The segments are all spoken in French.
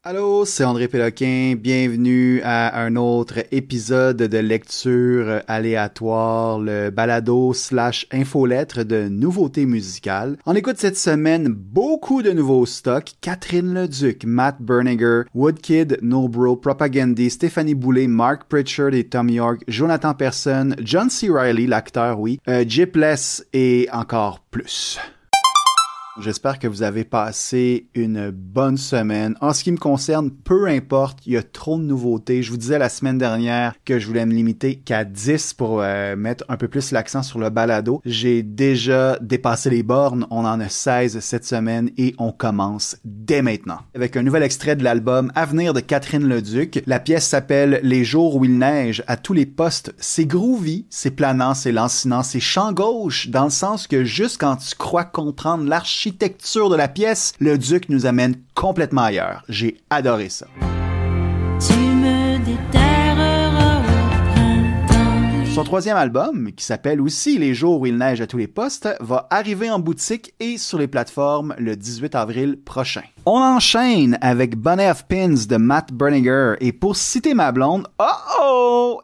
Allô, c'est André Péloquin. Bienvenue à un autre épisode de lecture aléatoire, le balado/infolettre de nouveautés musicales. On écoute cette semaine beaucoup de nouveaux stocks. Catherine Leduc, Matt Berninger, Woodkid, Nobro, Propagandhi, Stéphanie Boulay, Mark Pritchard et Tom York, Jonathan Persson, John C. Reilly, l'acteur, oui, Jipless et encore plus. J'espère que vous avez passé une bonne semaine. En ce qui me concerne, peu importe, il y a trop de nouveautés. Je vous disais la semaine dernière que je voulais me limiter qu'à 10 pour mettre un peu plus l'accent sur le balado. J'ai déjà dépassé les bornes. On en a 16 cette semaine et on commence dès maintenant. Avec un nouvel extrait de l'album Avenir de Catherine Leduc. La pièce s'appelle Les jours où il neige à tous les postes. C'est groovy, c'est planant, c'est lancinant, c'est champ gauche dans le sens que juste quand tu crois comprendre l'architecture de la pièce, le Duc nous amène complètement ailleurs. J'ai adoré ça. Tu me déterreras au printemps. Son troisième album, qui s'appelle aussi Les jours où il neige à tous les postes, va arriver en boutique et sur les plateformes le 18 avril prochain. On enchaîne avec Bonnet of Pins de Matt Berninger et pour citer ma blonde,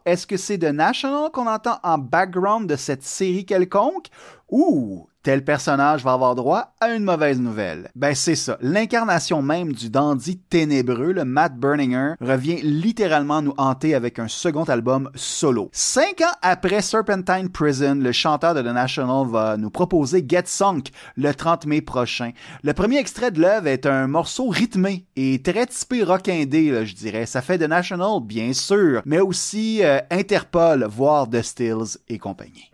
est-ce que c'est The National qu'on entend en background de cette série quelconque? Ou tel personnage va avoir droit à une mauvaise nouvelle. Ben c'est ça, l'incarnation même du dandy ténébreux, le Matt Berninger, revient littéralement nous hanter avec un second album solo. 5 ans après Serpentine Prison, le chanteur de The National va nous proposer Get Sunk le 30 mai prochain. Le premier extrait de l'œuvre est un morceau rythmé et très typé rock-indé, là, je dirais. Ça fait The National, bien sûr, mais aussi Interpol, voire The Stills et compagnie.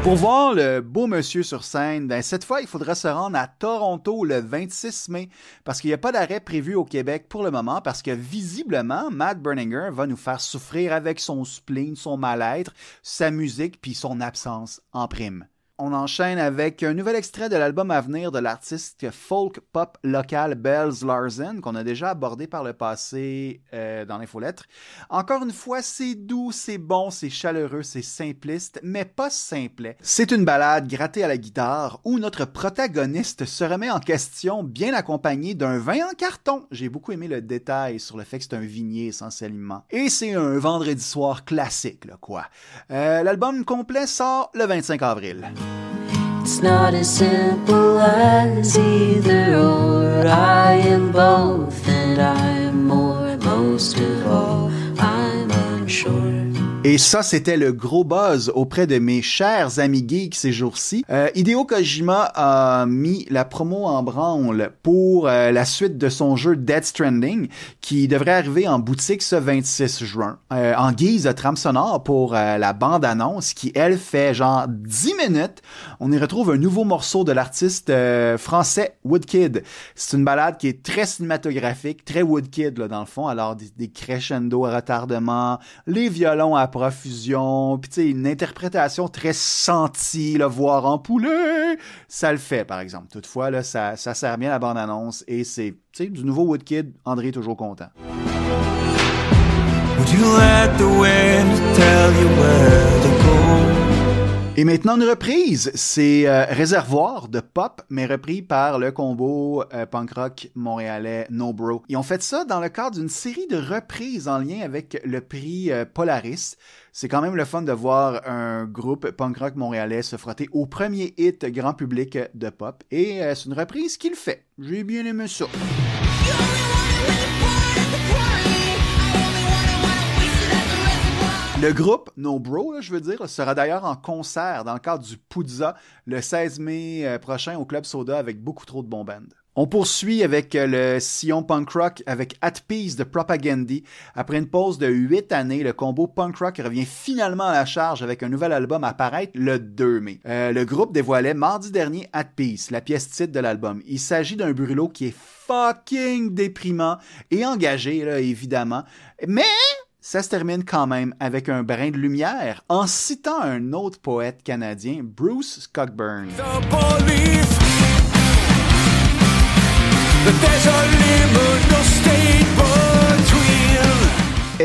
Pour voir le beau monsieur sur scène, ben cette fois, il faudra se rendre à Toronto le 26 mai parce qu'il n'y a pas d'arrêt prévu au Québec pour le moment parce que visiblement, Matt Berninger va nous faire souffrir avec son spleen, son mal-être, sa musique puis son absence en prime. On enchaîne avec un nouvel extrait de l'album à venir de l'artiste folk pop local Bells Larsen, qu'on a déjà abordé par le passé dans l'infolettre. Encore une fois, c'est doux, c'est bon, c'est chaleureux, c'est simpliste, mais pas simplet. C'est une ballade grattée à la guitare où notre protagoniste se remet en question bien accompagné d'un vin en carton. J'ai beaucoup aimé le détail sur le fait que c'est un vignier essentiellement. Et c'est un vendredi soir classique, là, quoi. L'album complet sort le 25 avril. It's not as simple as either or. I am both and I'm more. Most of all, I'm unsure. Et ça, c'était le gros buzz auprès de mes chers amis geeks ces jours-ci. Hideo Kojima a mis la promo en branle pour la suite de son jeu Death Stranding, qui devrait arriver en boutique ce 26 juin. En guise de trame sonore pour la bande-annonce, qui, elle, fait genre 10 minutes. On y retrouve un nouveau morceau de l'artiste français Woodkid. C'est une ballade qui est très cinématographique, très Woodkid, là, dans le fond. Alors, des crescendo à retardement, les violons à profusion, puis tu sais, une interprétation très sentie, là, voire empoulée. Ça le fait, par exemple. Toutefois, là, ça sert bien à la bande-annonce et c'est, tu sais, du nouveau Woodkid. André est toujours content. Would you let the wind tell you where to go? Et maintenant, une reprise, c'est Réservoir de Pop, mais repris par le combo punk rock montréalais Nobro. Ils ont fait ça dans le cadre d'une série de reprises en lien avec le prix Polaris. C'est quand même le fun de voir un groupe punk rock montréalais se frotter au premier hit grand public de pop. Et c'est une reprise qu'il fait. J'ai bien aimé ça. Le groupe Nobro, là, je veux dire, sera d'ailleurs en concert dans le cadre du Poudza le 16 mai prochain au Club Soda avec beaucoup trop de bons bands. On poursuit avec le sillon punk rock avec At Peace de Propagandhi. Après une pause de 8 années, le combo punk rock revient finalement à la charge avec un nouvel album à paraître le 2 mai. Le groupe dévoilait mardi dernier At Peace, la pièce titre de l'album. Il s'agit d'un brûlot qui est fucking déprimant et engagé, là, évidemment. Mais ça se termine quand même avec un brin de lumière en citant un autre poète canadien, Bruce Cockburn.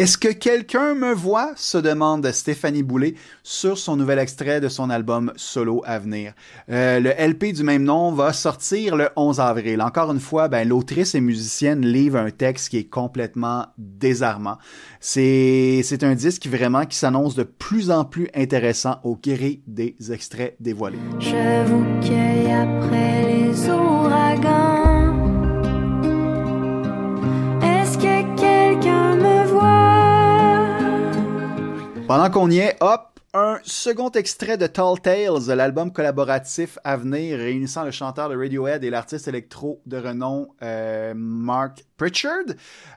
Est-ce que quelqu'un me voit? Se demande Stéphanie Boulay sur son nouvel extrait de son album solo à venir. Le LP du même nom va sortir le 11 avril. Encore une fois, l'autrice et musicienne livre un texte qui est complètement désarmant. C'est un disque vraiment qui s'annonce de plus en plus intéressant au gré des extraits dévoilés. Je vous cueille après les ouragans. Est-ce que quelqu'un me voit? Pendant qu'on y est, hop, un second extrait de Tall Tales, l'album collaboratif à venir réunissant le chanteur de Radiohead et l'artiste électro de renom Mark Pritchard.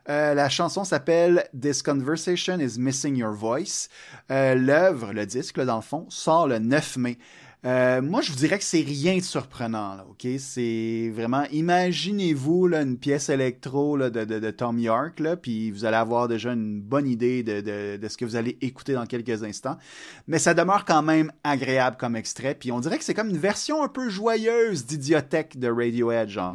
La chanson s'appelle This Conversation is Missing Your Voice. L'œuvre, le disque, là, dans le fond, sort le 9 mai. Moi, je vous dirais que c'est rien de surprenant, là, ok? C'est vraiment, imaginez-vous là, une pièce électro là, de Thom Yorke, là, puis vous allez avoir déjà une bonne idée de ce que vous allez écouter dans quelques instants. Mais ça demeure quand même agréable comme extrait, puis on dirait que c'est comme une version un peu joyeuse d'Idiotech de Radiohead, genre.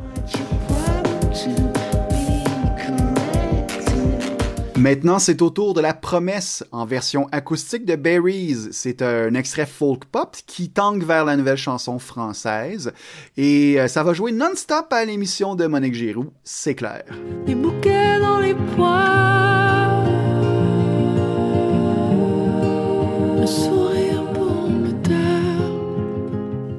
Maintenant, c'est au tour de La Promesse en version acoustique de Berries. C'est un extrait folk pop qui tangue vers la nouvelle chanson française. Et ça va jouer non-stop à l'émission de Monique Giroux, c'est clair. Les bouquets dans les poires, le sourire pour me taire.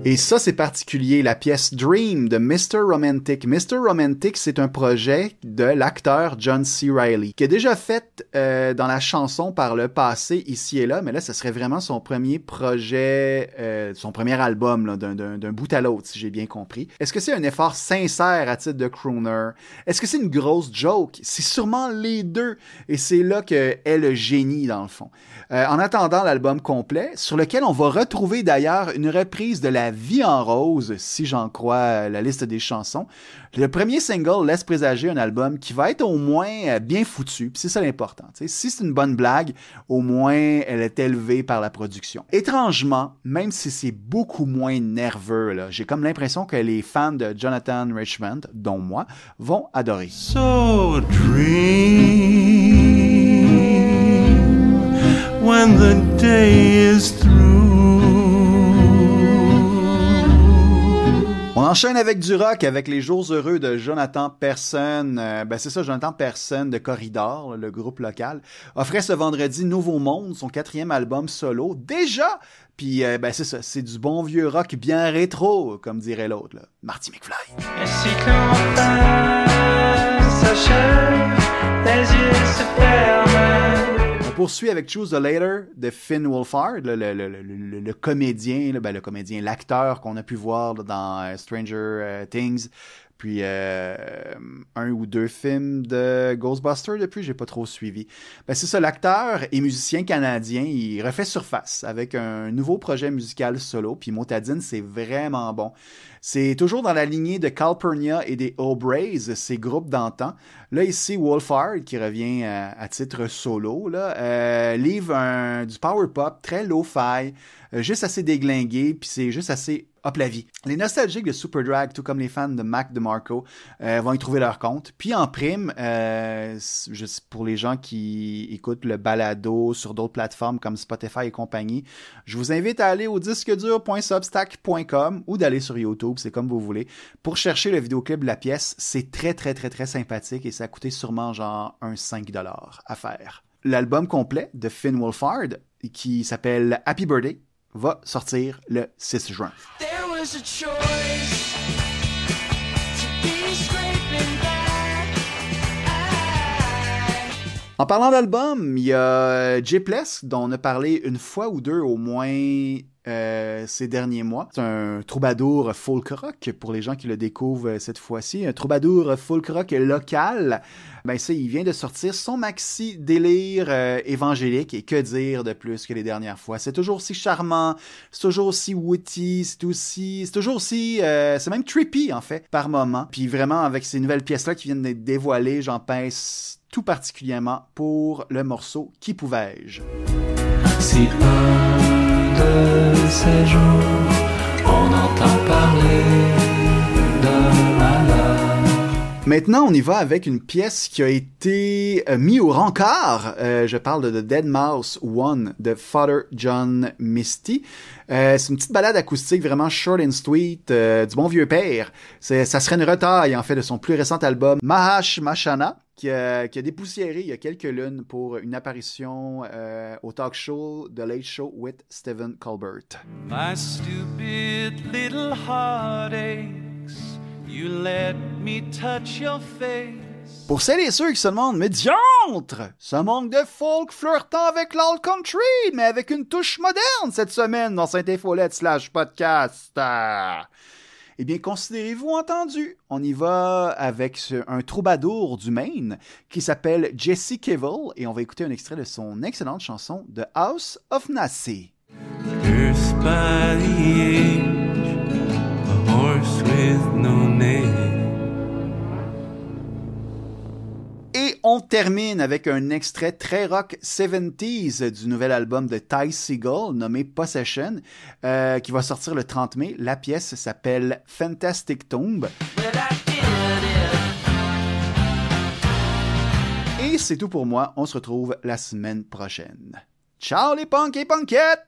Et ça, c'est particulier, la pièce Dream de Mr. Romantic. Mr. Romantic, c'est un projet de l'acteur John C. Reilly, qui a déjà fait dans la chanson par le passé, ici et là, mais là, ce serait vraiment son premier projet, son premier album, là, d'un bout à l'autre, si j'ai bien compris. Est-ce que c'est un effort sincère à titre de crooner? Est-ce que c'est une grosse joke? C'est sûrement les deux, et c'est là que est le génie, dans le fond. En attendant l'album complet, sur lequel on va retrouver d'ailleurs une reprise de La Vie en rose, si j'en crois la liste des chansons. Le premier single laisse présager un album qui va être au moins bien foutu, puis c'est ça l'important. T'sais. Si c'est une bonne blague, au moins elle est élevée par la production. Étrangement, même si c'est beaucoup moins nerveux, là, j'ai comme l'impression que les fans de Jonathan Richman, dont moi, vont adorer. So dream when the day is through. On enchaîne avec du rock, avec les jours heureux de Jonathan Persson. C'est ça, Jonathan Persson de Corridor, le groupe local, offrait ce vendredi Nouveau Monde, son 4e album solo. Déjà! Puis, c'est ça, c'est du bon vieux rock bien rétro, comme dirait l'autre, là. Marty McFly. Et si quand s'achève, les yeux se ferment. On poursuit avec Choose the Later de Finn Wolfhard, le comédien, l'acteur qu'on a pu voir là, dans Stranger Things, puis un ou deux films de Ghostbusters depuis, j'ai pas trop suivi. C'est ça, l'acteur et musicien canadien, il refait surface avec un nouveau projet musical solo, puis motadine, c'est vraiment bon. C'est toujours dans la lignée de Calpurnia et des O'Brays, ces groupes d'antan. Là, ici, Wolfhard, qui revient à titre solo, là, livre du power pop très lo-fi, juste assez déglingué, puis c'est juste assez hop la vie. Les nostalgiques de Superdrag, tout comme les fans de Mac DeMarco, vont y trouver leur compte. Puis en prime, pour les gens qui écoutent le balado sur d'autres plateformes comme Spotify et compagnie, je vous invite à aller au disquedur.substack.com ou d'aller sur YouTube, c'est comme vous voulez, pour chercher le vidéoclip de la pièce. C'est très, très, très, très sympathique et ça a coûté sûrement genre un 5$ à faire. L'album complet de Finn Wolfhard, qui s'appelle Happy Birthday, va sortir le 6 juin. There was a choice to be scraping back. En parlant d'album, il y a J-Pless, dont on a parlé une fois ou deux au moins ces derniers mois. C'est un troubadour folk rock pour les gens qui le découvrent cette fois-ci. Un troubadour folk rock local. Il vient de sortir son maxi délire évangélique, et que dire de plus que les dernières fois. C'est toujours aussi charmant, c'est toujours aussi witty, c'est toujours aussi, c'est même trippy en fait, par moment. Puis vraiment, avec ces nouvelles pièces-là qui viennent d'être dévoilées, j'en pince tout particulièrement pour le morceau Qui pouvais-je. Si un de ces jours, on entend parler d'un malheur. Maintenant, on y va avec une pièce qui a été mise au rencard. Je parle de The Dead Mouse One de Father John Misty. C'est une petite balade acoustique vraiment short and sweet, du bon vieux père. Ça serait une retaille, en fait, de son plus récent album, Mahash Mashana, qui a dépoussiéré il y a quelques lunes pour une apparition au talk show The Late Show with Stephen Colbert. My stupid little heartaches, you let me touch your face. Pour celles et ceux qui se demandent, mais diantre, ça manque de folk flirtant avec l'alt country, mais avec une touche moderne cette semaine dans Sainte-Infolette /podcast. Eh bien, considérez-vous entendu. On y va avec un troubadour du Maine qui s'appelle Jesse Kivel et on va écouter un extrait de son excellente chanson The House of Nassé. Cursed by the age, a horse with no name. Et on termine avec un extrait très rock 70s du nouvel album de Ty Segall nommé Possession, qui va sortir le 30 mai. La pièce s'appelle Fantastic Tomb. Et c'est tout pour moi. On se retrouve la semaine prochaine. Ciao les punks et punkettes!